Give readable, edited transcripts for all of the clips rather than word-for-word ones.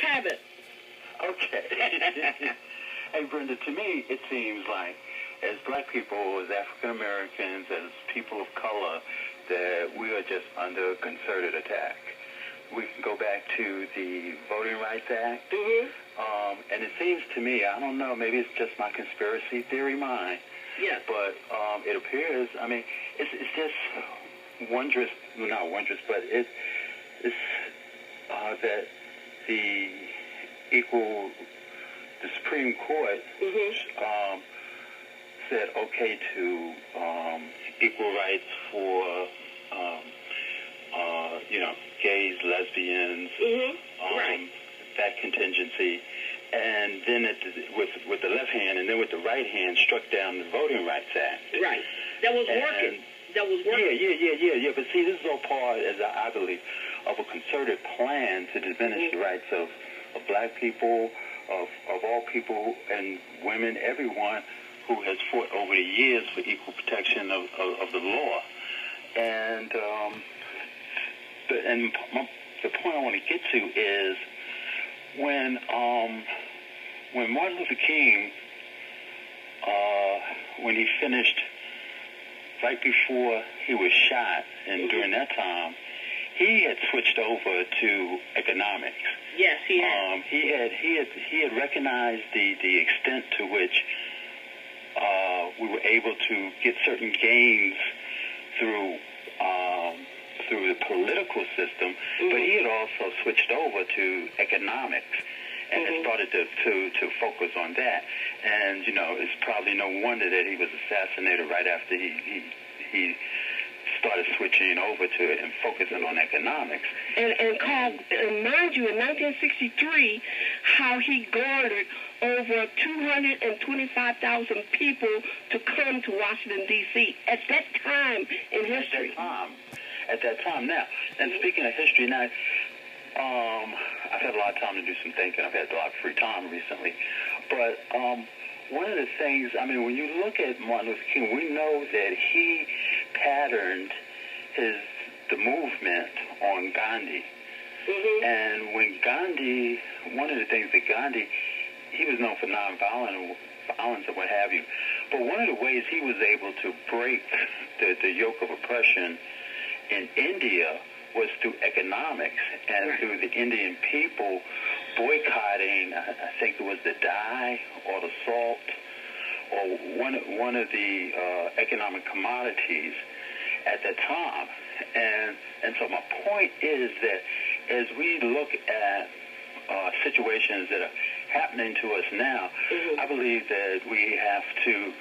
have it. Okay. Hey, Brenda, to me, it seems like as black people, as African Americans, as people of color, that we are just under concerted attack. We can go back to the Voting Rights Act, and it seems to me, I don't know, maybe it's just my conspiracy theory mind, but it appears, I mean, it's just wondrous, not wondrous, but it's that the Supreme Court said okay to equal rights for gays, lesbians, that contingency, and then with the left hand, and then with the right hand struck down the Voting Rights Act. Right. That was working. Yeah. But see, this is all part, as I believe, of a concerted plan to diminish the rights of black people, of all people and women, everyone who has fought over the years for equal protection of the law. And the point I want to get to is when Martin Luther King, when he finished right before he was shot, and during that time, he had switched over to economics. Yes, he had. He had recognized the extent to which we were able to get certain gains through the political system, but he had also switched over to economics and had started to focus on that. And it's probably no wonder that he was assassinated right after he started switching over to it and focusing on economics. And Carl, mind you, in 1963, how he garnered over 225,000 people to come to Washington, D.C. at that time in history. At that time. Now, and speaking of history, now, I've had a lot of time to do some thinking. I've had a lot of free time recently. But one of the things, I mean, when you look at Martin Luther King, we know that he patterned the movement on Gandhi. And when Gandhi, one of the things that Gandhi, he was known for nonviolence and what have you. But one of the ways he was able to break the yoke of oppression in India was through economics and through the Indian people boycotting, I think it was the dye or the salt or one of the economic commodities at that time. And so my point is that as we look at situations that are happening to us now, I believe that we have to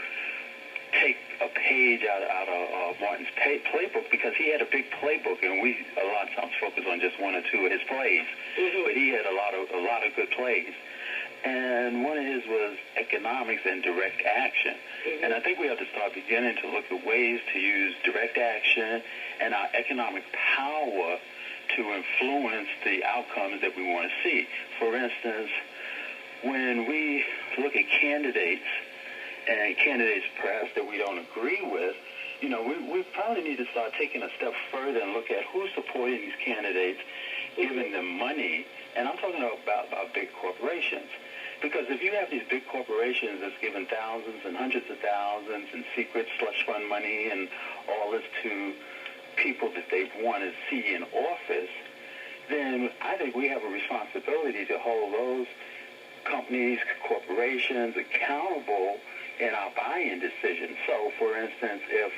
take a page out of Martin's playbook, because he had a big playbook, and we a lot of times focus on just one or two of his plays, but he had a lot of good plays. And one of his was economics and direct action. And I think we have to start beginning to look at ways to use direct action and our economic power to influence the outcomes that we want to see. For instance, when we look at candidates, and candidates perhaps that we don't agree with, we probably need to start taking a step further and look at who's supporting these candidates, giving them money. And I'm talking about big corporations. Because if you have these big corporations that's giving thousands and hundreds of thousands and secret slush fund money and all this to people that they want to see in office, then I think we have a responsibility to hold those companies, corporations accountable in our buy-in decisions. So, for instance, if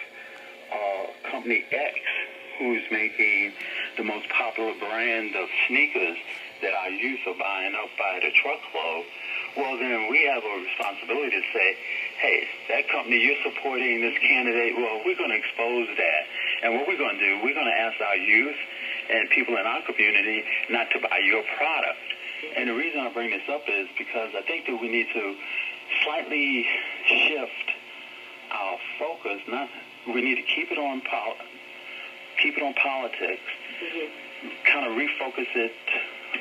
Company X, who's making the most popular brand of sneakers that our youth are buying up by the truckload, well, then we have a responsibility to say, hey, that company, you're supporting this candidate, well, we're going to expose that. And what we're going to do, we're going to ask our youth and people in our community not to buy your product. And the reason I bring this up is because I think that we need to slightly shift our focus. We need to keep it on politics, kind of refocus it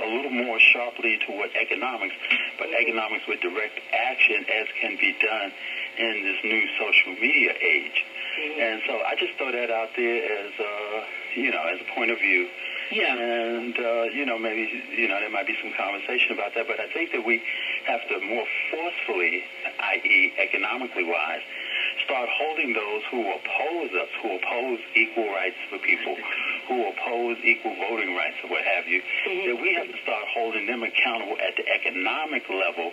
a little more sharply toward economics, but economics with direct action, as can be done in this new social media age. And so I just throw that out there as as a point of view Yeah. And, maybe, there might be some conversation about that. But I think that we have to more forcefully, i.e. economically wise, start holding those who oppose us, who oppose equal rights for people, who oppose equal voting rights or what have you, that we have to start holding them accountable at the economic level,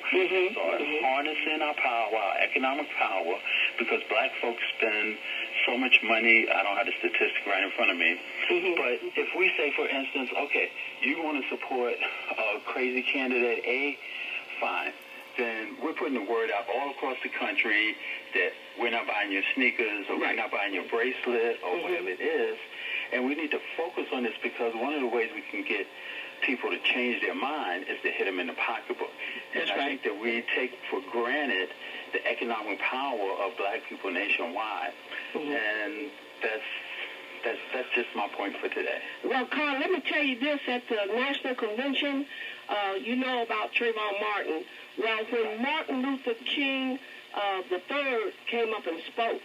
start harnessing our power, our economic power, because black folks spend so much money. I don't have the statistic right in front of me. But if we say, for instance, okay, you want to support crazy candidate A, fine. Then we're putting the word out all across the country that we're not buying your sneakers or we're not buying your bracelet or whatever it is. And we need to focus on this because one of the ways we can get people to change their mind is to hit them in the pocketbook. And I think that we take for granted the economic power of black people nationwide. And that's just my point for today. Well, Carl, let me tell you this. At the National Convention, you know about Trayvon Martin. Well, when Martin Luther King III came up and spoke,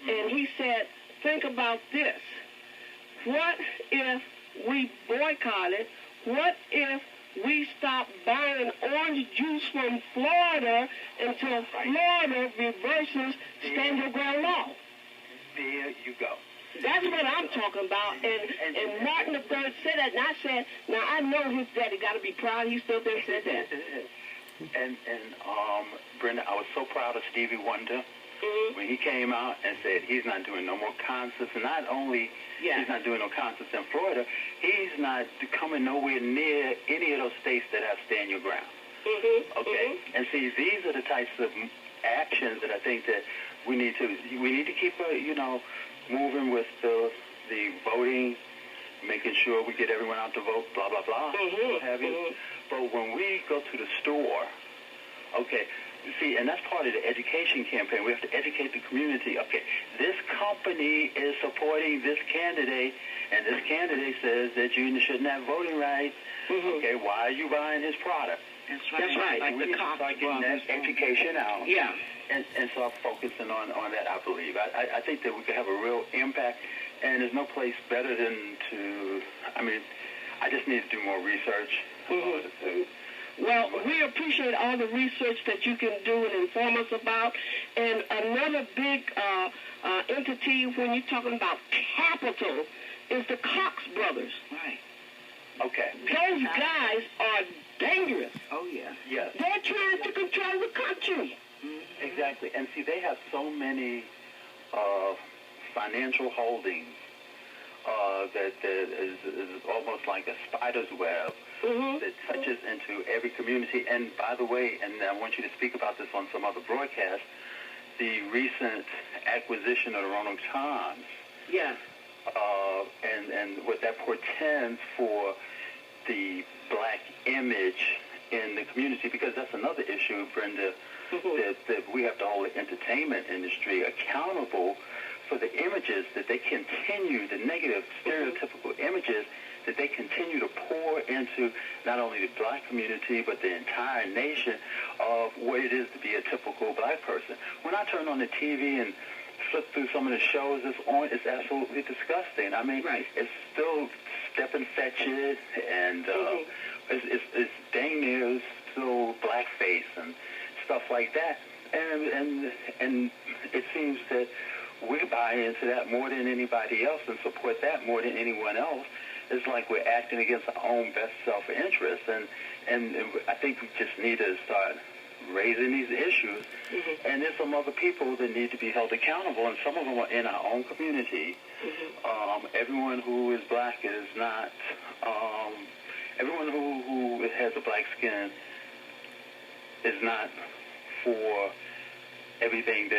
and he said, think about this. What if we boycotted? What if we stop buying orange juice from Florida until Florida reverses stand your ground law? There you go. That's what I'm talking about. And Martin III said that, and I said, now I know his daddy got to be proud. He still there said that. And Brenda, I was so proud of Stevie Wonder when he came out and said he's not doing no more concerts. And not only he's not doing no concerts in Florida, he's not coming nowhere near any of those states that have stand your ground. Okay? And see, these are the types of actions that I think that we need to keep, moving with the voting, making sure we get everyone out to vote, blah, blah, blah, what have you. But when we go to the store, okay, see, and that's part of the education campaign. We have to educate the community. Okay, this company is supporting this candidate, and this candidate says that you shouldn't have voting rights. Okay, why are you buying his product? That's right. Like we need to start getting that education out. Yeah. And start focusing on that, I believe. I think that we could have a real impact, and there's no place better than I just need to do more research. Well, we appreciate all the research that you can do and inform us about. And another big entity when you're talking about capital is the Cox brothers. Right. Okay. Those guys are dangerous. Oh, yeah. Yes. They're trying to control the country. Exactly. And see, they have so many financial holdings that is almost like a spider's web that touches into every community. And by the way, and I want you to speak about this on some other broadcast, the recent acquisition of the Roanoke Times. Yeah. And what that portends for the black image in the community, because that's another issue, Brenda, that we have to hold the entertainment industry accountable for the images that they continue, the negative, stereotypical images that they continue to pour into not only the black community, but the entire nation of what it is to be a typical black person. When I turn on the TV and flip through some of the shows that's on, it's absolutely disgusting. I mean, it's still step and fetch it, and it's dang near still blackface and stuff like that. And it seems that we buy into that more than anybody else and support that more than anyone else. It's like we're acting against our own best self-interest. And I think we just need to start raising these issues. And there's some other people that need to be held accountable, and some of them are in our own community. Everyone who is black is not, everyone who has a black skin is not for everything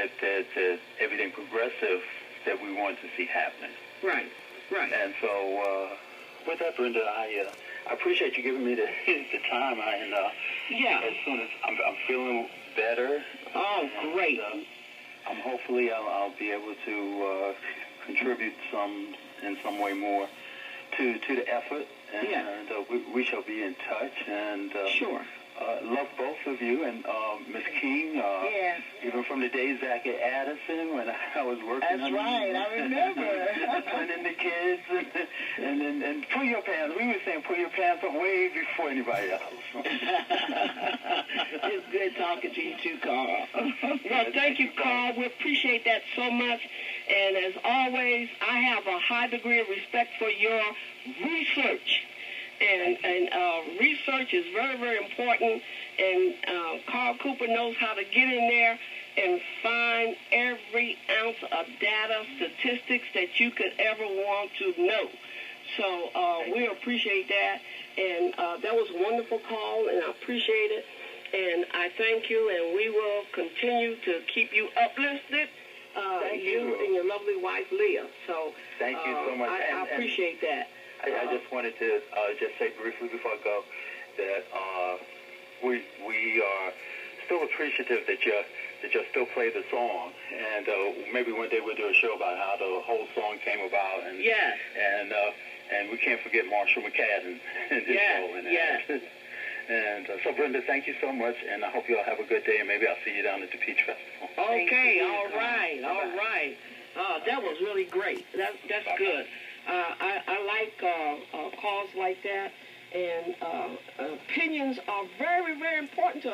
everything progressive that we want to see happening. Right. And so, with that, Brenda, I appreciate you giving me the time. As soon as I'm feeling better. Oh, great. Hopefully I'll be able to contribute in some way more to the effort. And we shall be in touch. And sure. love both of you, and Miss King, yes. even from the days back at Addison when I was working. That's right, I remember. Disciplining the kids, and pull your pants. We were saying pull your pants up way before anybody else. It's good talking to you too, Carl. Well, thank you, Carl. We appreciate that so much. And as always, I have a high degree of respect for your research. And research is very, very important. And Carl Cooper knows how to get in there and find every ounce of data, statistics that you could ever want to know. So we appreciate that. And that was a wonderful call, and I appreciate it. And I thank you, and we will continue to keep you uplifted, you and your lovely wife, Leah. So thank you so much. I appreciate that. I just wanted to just say briefly before I go that we are still appreciative that you still play the song, and maybe one day we'll do a show about how the whole song came about. And yes. And we can't forget Marshall McCadden and his role in that. Yes. And so, Brenda, thank you so much, and I hope you all have a good day, and maybe I'll see you down at the Peach Festival. Okay, all right. That was really great. That's good. I like calls like that, and opinions are very, very important to us.